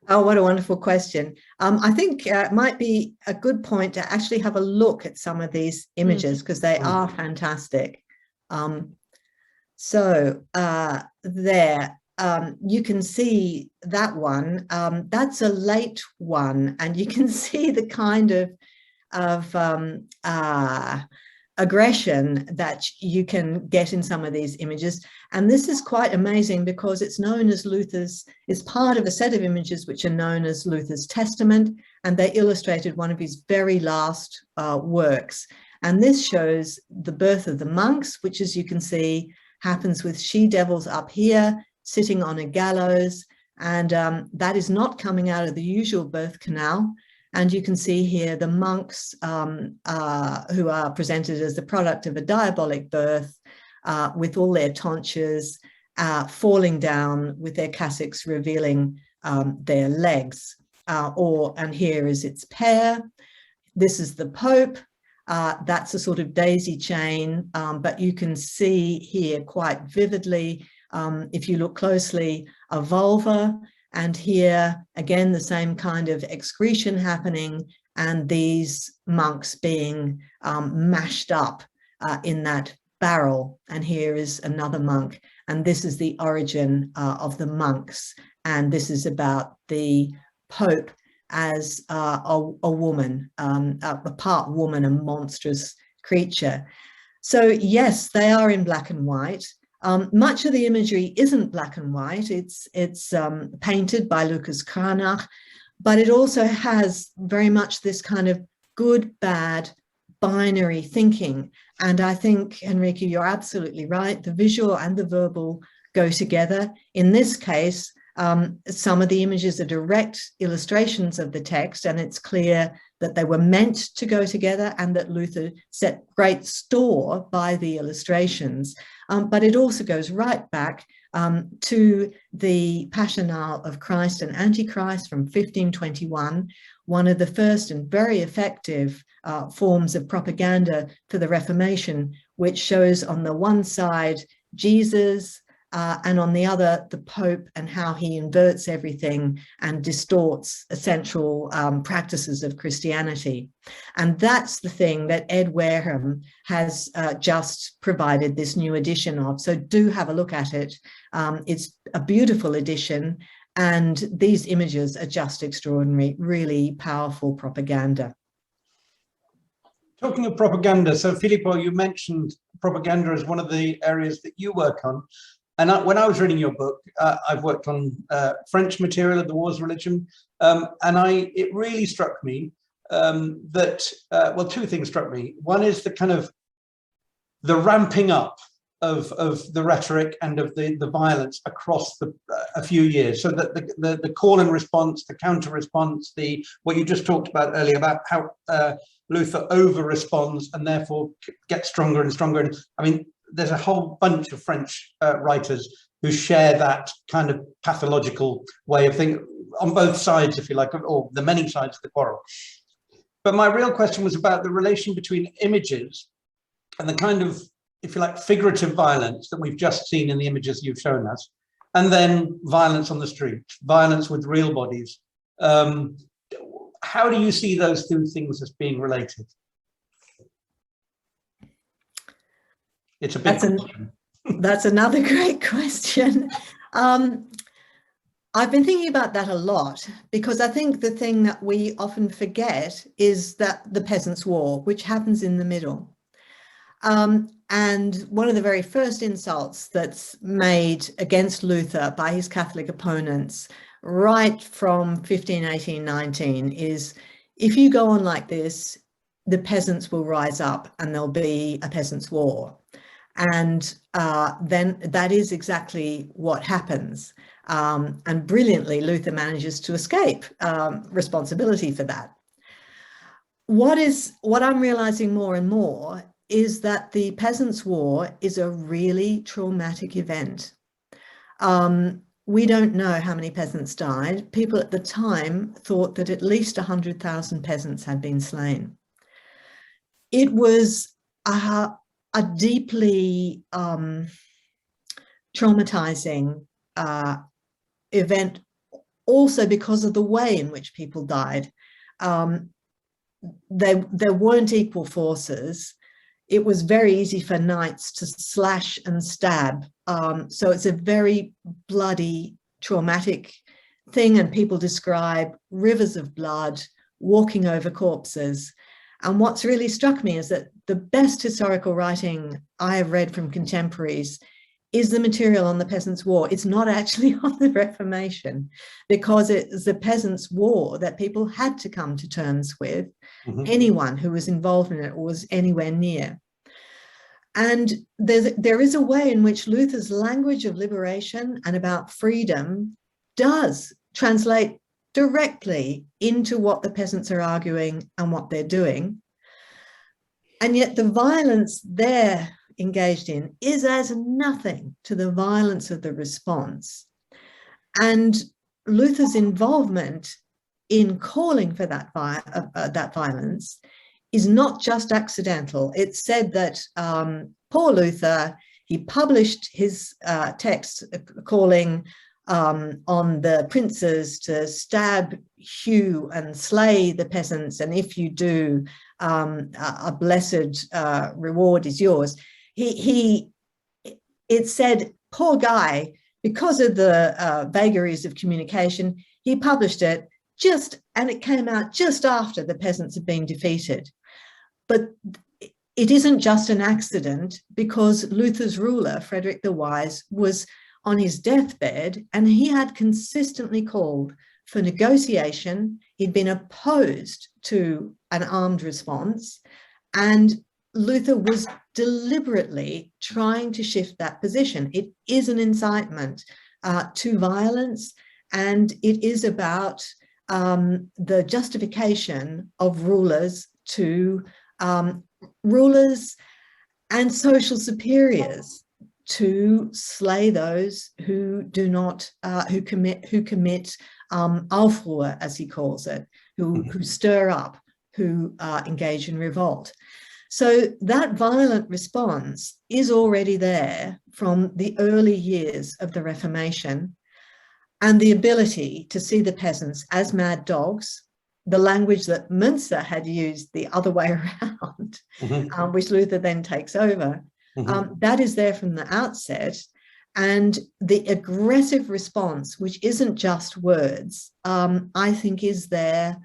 Oh, what a wonderful question. I think it might be a good point to actually have a look at some of these images, because they are fantastic. There. You can see that one. That's a late one, and you can see the kind of aggression that you can get in some of these images. And this is quite amazing because it's known as it's part of a set of images which are known as Luther's Testament, and they illustrated one of his very last works. And this shows the birth of the monks, which, as you can see, happens with she-devils up here, sitting on a gallows. And that is not coming out of the usual birth canal. And you can see here the monks who are presented as the product of a diabolic birth, with all their tonsures falling down, with their cassocks revealing their legs. And here is its pair. This is the Pope. That's a sort of daisy chain, but you can see here quite vividly, if you look closely, a vulva. And here, again, the same kind of excretion happening, and these monks being mashed up in that barrel. And here is another monk. And this is the origin of the monks. And this is about the Pope as a woman, a part woman, a monstrous creature. So yes, they are in black and white. Much of the imagery isn't black and white. It's painted by Lucas Cranach, but it also has very much this kind of good, bad, binary thinking. And I think, Enrique, you're absolutely right. The visual and the verbal go together. In this case, some of the images are direct illustrations of the text, and it's clear that they were meant to go together and that Luther set great store by the illustrations. But it also goes right back to the Passionale of Christ and Antichrist from 1521, one of the first and very effective forms of propaganda for the Reformation, which shows on the one side Jesus, and on the other, the Pope, and how he inverts everything and distorts essential practices of Christianity. And that's the thing that Ed Wareham has just provided this new edition of. So do have a look at it. It's a beautiful edition, and these images are just extraordinary, really powerful propaganda. Talking of propaganda, so Filippo, you mentioned propaganda as one of the areas that you work on. And when I was reading your book, I've worked on French material of the Wars of Religion, and it really struck me that, well, two things struck me. One is the kind of the ramping up of the rhetoric and of the violence across a few years. So that the call and response, the counter response, what you just talked about earlier about how Luther over responds and therefore gets stronger and stronger. And I mean, there's a whole bunch of French writers who share that kind of pathological way of thinking on both sides, if you like, or the many sides of the quarrel. But my real question was about the relation between images and the kind of, if you like, figurative violence that we've just seen in the images you've shown us, and then violence on the street, violence with real bodies. How do you see those two things as being related? It's a big question. That's another great question. I've been thinking about that a lot, because I think the thing that we often forget is that the Peasants' War, which happens in the middle. And one of the very first insults that's made against Luther by his Catholic opponents right from 1518-19 is, if you go on like this, the peasants will rise up and there'll be a peasants' war. And then that is exactly what happens. And brilliantly, Luther manages to escape responsibility for that. What I'm realizing more and more is that the Peasants' War is a really traumatic event. We don't know how many peasants died. People at the time thought that at least 100,000 peasants had been slain. It was a deeply traumatizing event, also because of the way in which people died. There weren't equal forces. It was very easy for knights to slash and stab. So it's a very bloody, traumatic thing, and people describe rivers of blood, walking over corpses. And what's really struck me is that the best historical writing I have read from contemporaries is the material on the Peasants' War. It's not actually on the Reformation, because it's the Peasants' War that people had to come to terms with, anyone who was involved in it or was anywhere near. And there is a way in which Luther's language of liberation and about freedom does translate directly into what the peasants are arguing and what they're doing. And yet the violence they're engaged in is as nothing to the violence of the response. And Luther's involvement in calling for that violence is not just accidental. It's said that poor Luther, he published his text calling on the princes to stab, hew and slay the peasants, and if you do, a blessed reward is yours. It said, poor guy, because of the vagaries of communication, he published it and it came out just after the peasants had been defeated. But it isn't just an accident, because Luther's ruler, Frederick the Wise, was on his deathbed, and he had consistently called for negotiation. He'd been opposed to an armed response, and Luther was deliberately trying to shift that position. It is an incitement to violence, and it is about the justification of rulers to rulers and social superiors to slay those who do not who commit Aufruhr, as he calls it, who stir up, who engage in revolt. So that violent response is already there from the early years of the Reformation, and the ability to see the peasants as mad dogs, the language that Münzer had used the other way around, which Luther then takes over, that is there from the outset. And the aggressive response, which isn't just words, I think is there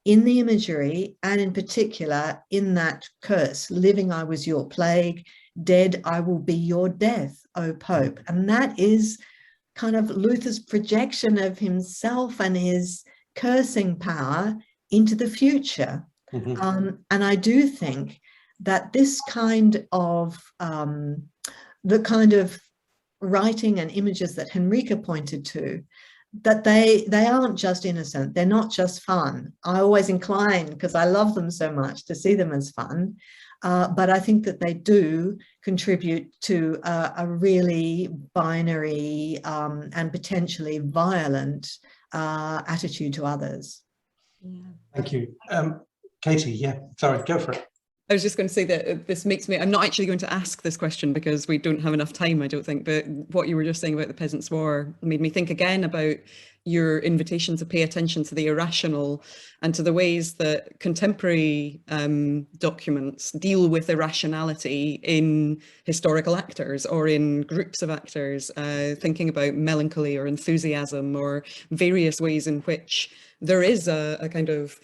in the imagery, and in particular in that curse, living I was your plague, dead I will be your death, O Pope. And that is kind of Luther's projection of himself and his cursing power into the future. And I do think that this kind of, the kind of writing and images that Henrika pointed to, that they aren't just innocent, they're not just fun. I always incline, because I love them so much, to see them as fun, but I think that they do contribute to a really binary and potentially violent attitude to others. Yeah. Thank you. Katie, yeah, sorry, go for it. I was just going to say that this makes me, I'm not actually going to ask this question because we don't have enough time, I don't think, but what you were just saying about the Peasants' War made me think again about your invitation to pay attention to the irrational and to the ways that contemporary documents deal with irrationality in historical actors or in groups of actors, thinking about melancholy or enthusiasm or various ways in which there is a kind of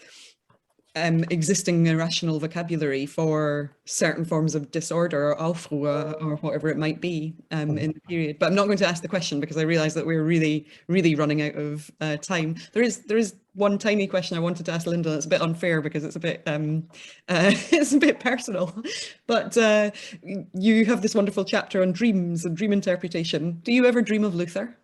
existing irrational vocabulary for certain forms of disorder or Aufruhr or whatever it might be in the period. But I'm not going to ask the question because I realise that we're really, really running out of time. There is one tiny question I wanted to ask Lyndal. It's a bit unfair because it's a bit it's a bit personal. But you have this wonderful chapter on dreams and dream interpretation. Do you ever dream of Luther?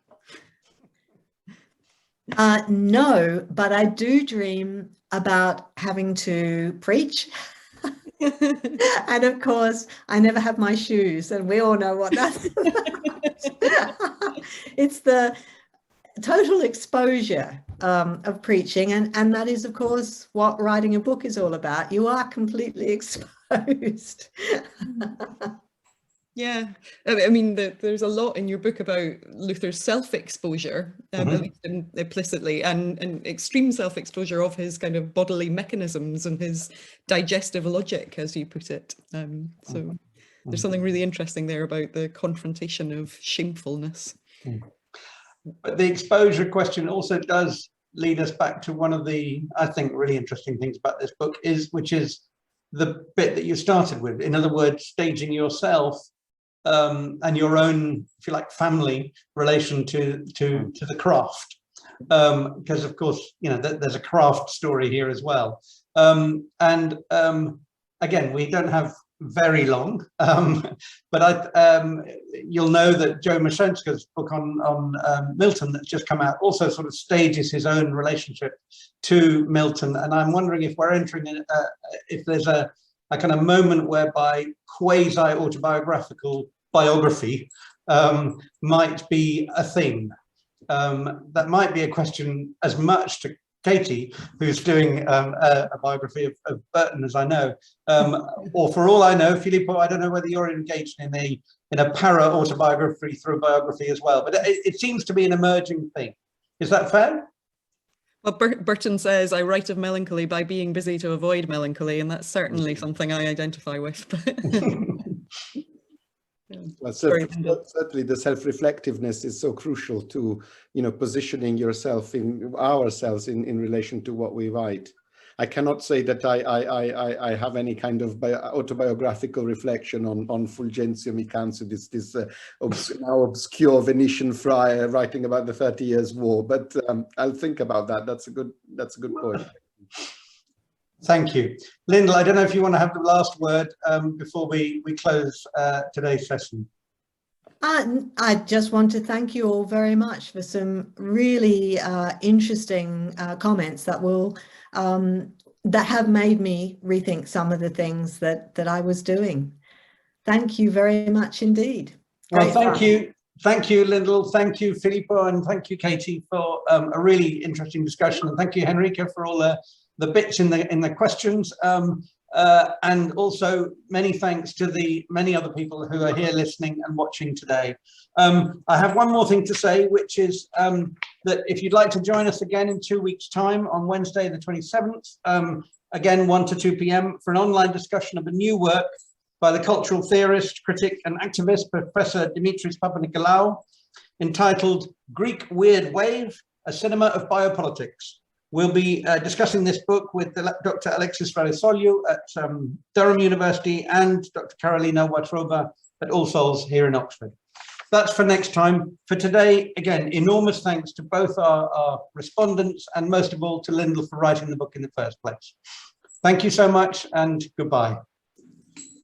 No, but I do dream about having to preach. And of course, I never have my shoes, and we all know what that's about. It's the total exposure of preaching, and that is, of course, what writing a book is all about. You are completely exposed. Yeah, I mean, there's a lot in your book about Luther's self-exposure, at least implicitly, and extreme self-exposure of his kind of bodily mechanisms and his digestive logic, as you put it. So there's something really interesting there about the confrontation of shamefulness. But the exposure question also does lead us back to one of the, I think, really interesting things about this book, which is the bit that you started with. In other words, staging yourself and your own, if you like, family relation to the craft, because of course, you know, there's a craft story here as well. Again, we don't have very long, but you'll know that Joe Mashenska's book on Milton that's just come out also sort of stages his own relationship to Milton, and I'm wondering if we're entering if there's a kind of moment whereby quasi-autobiographical biography might be a thing. That might be a question as much to Katie, who's doing a biography of Burton, as I know, or for all I know, Filippo, I don't know whether you're engaged in a para-autobiography through biography as well, but it seems to be an emerging thing. Is that fair? Well, Burton says, I write of melancholy by being busy to avoid melancholy, and that's certainly something I identify with. Well, certainly the self-reflectiveness is so crucial to, you know, positioning yourself in ourselves in relation to what we write. I cannot say that I have any kind of autobiographical reflection on Fulgenzio Micanzu, this now obscure Venetian friar writing about the 30 Years' War, but I'll think about that. That's a good point. Thank you. Lyndal, I don't know if you want to have the last word before we close today's session. I just want to thank you all very much for some really interesting comments that will that have made me rethink some of the things that I was doing. Thank you very much indeed. Well, thank you, Lyndal. Thank you, Filippo, and thank you, Katie, for a really interesting discussion. And thank you, Henrica, for all the bits in the questions. And also many thanks to the many other people who are here listening and watching today. I have one more thing to say, which is that if you'd like to join us again in 2 weeks' time on Wednesday, the 27th, again, 1 to 2 p.m. for an online discussion of a new work by the cultural theorist, critic and activist, Professor Dimitris Papanikolaou, entitled Greek Weird Wave, A Cinema of Biopolitics. We'll be discussing this book with Dr. Alexis Varisoliou at Durham University and Dr. Carolina Watroba at All Souls here in Oxford. That's for next time. For today, again, enormous thanks to both our respondents and most of all to Lyndal for writing the book in the first place. Thank you so much and goodbye.